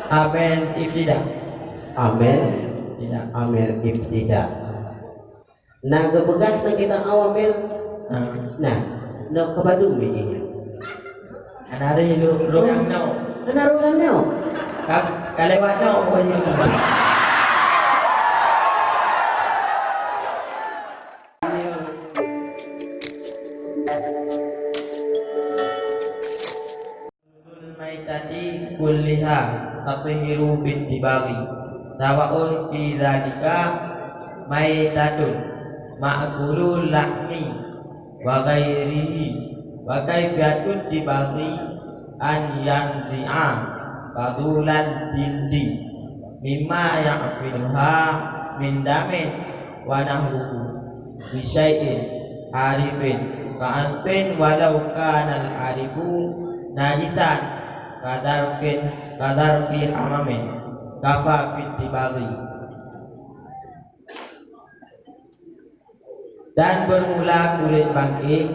Amen ibtidak. Amen. Tidak. Amen ibtidak. Nah kepegat na kita awamel. Nah, no kabadu mejinya. Anari lu yang no. Kenarulan no. Kalewat no ko yun. Mai tadi kulliha tatihiru bittibari sawaun fi zalika maitatun ma'kulul lahmi wa ghairihi wa kaifiatut tibari an yanzi'a fadulan jildi mimma ya'finuha min damin wa nahruhu bisyai'in arifin ka'asfin walau kanal arifu najisan kadarki hamamin kafa fitibari. Dan bermula kulit bangkai,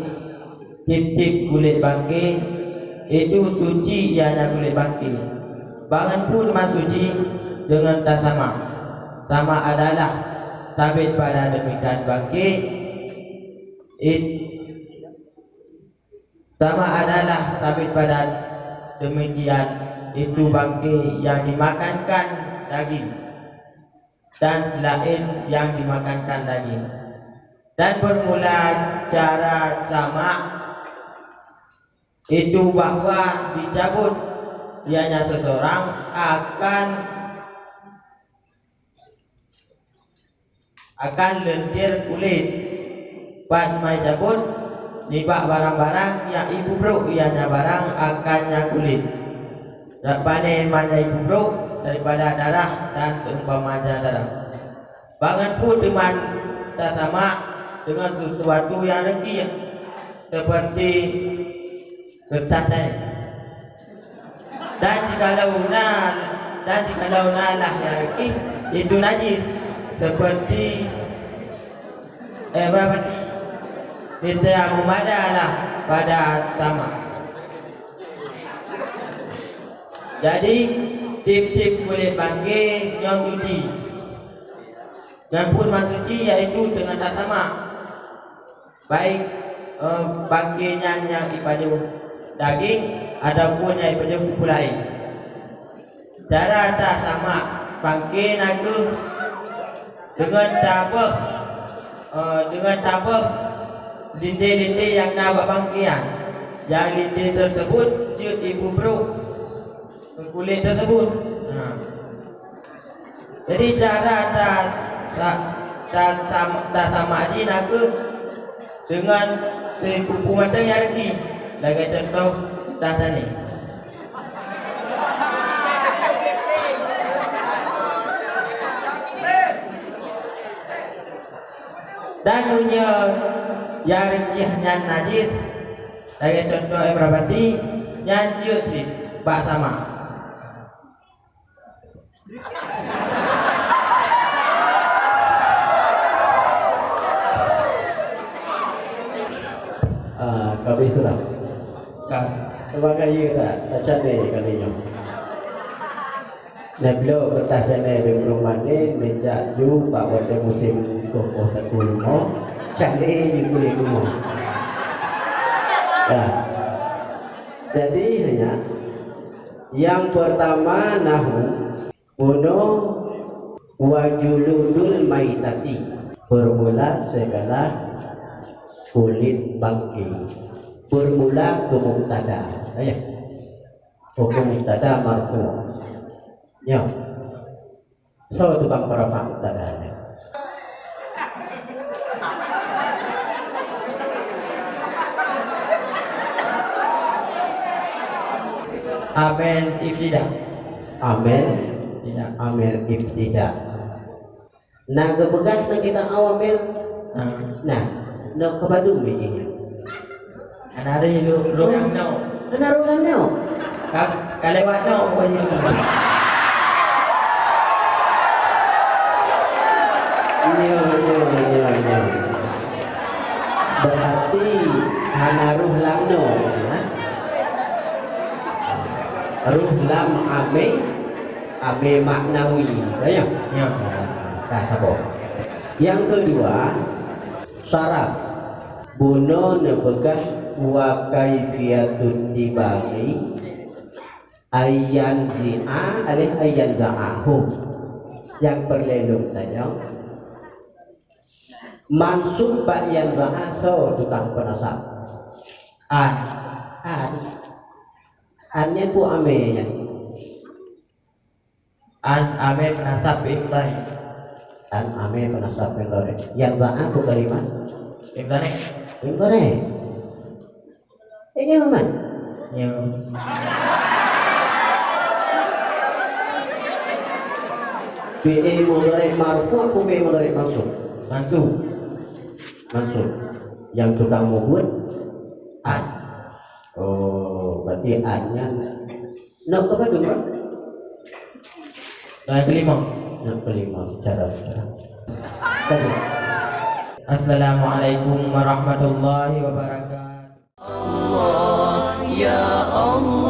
tip-tip kulit bangkai itu suci ianya kulit bangkai. Bangan pun suci dengan tak sama. Sama adalah sabit pada demikian bangkai. Sama adalah sabit pada demikian itu bangkai yang dimakankan daging dan selain yang dimakankan daging. Dan bermula cara sama itu bahwa dicabut ianya seseorang akan lentir kulit pas mai cabut nibak barang-barang yang ibu bro ianya barang akannya kulit panen mana ibu bro daripada darah dan seumpamanya darah. Bangan pun dengan tak sama dengan sesuatu yang lagi seperti kertas dan jikalau nalah yang lagi itu najis seperti berarti niscaya memadalah pada sama. Jadi tip-tip kulit bangkai yang suci dan pun suci yaitu dengan tak sama baik bangkainya yang daripada daging ataupun daripada kuku lain. Cara tak sama bangkai naga dengan tabah lintir-lintir yang nak buat bangkaian, yang lintir tersebut je ibu bro kulit tersebut. Jadi cara tak sama aja naga dengan sekupu mata yang lagi contoh dah ni. Dan punya yang rikihnya najis lagi contoh berarti yang sih bak sama. Kami sudah sebagai tak cari kalinya. Neblo kertas jane belum mandi menjak ju pak pada musim kokoh terkulmo cari boleh kumo. Ya. Jadi hanya yang pertama nahu uno wajuludul maitati bermula segala kulit bangkai bermula ke mubtada ya hukum mubtada marfu ya so tukang para mubtada amen ibtidak. Amen Tidak. amen ibtidak. Nah kepegat na kita awamel. Nah no kabadu mejinya. Anari lu yang no. Kenarulan no. Kalewat no ko yun. Nyo. Berarti hanaruh lam no ya. Ruh lam ame ame maknawi, ya. Ya. Kata boh. Yang kedua, syarat buno nebegah wa kaifiatun dibari ayan zi'a alih ayan za'ahu. Yang perlelum tanya mansub ba'yan za'a so tukang penasab An. annya pu amenya An ame penasab imtani. an ame penasab pendore yang za'a pu kalimat Imtani. pendore ini mana Ya. fi'il mudhari marfu apa fi'il mudhari mansub Mansub. mansub yang tukang mubun An. oh berarti annya nak apa dulu Yang kelima. nak kelima cara tadi Assalamualaikum warahmatullahi wabarakatuh. Allah ya Allah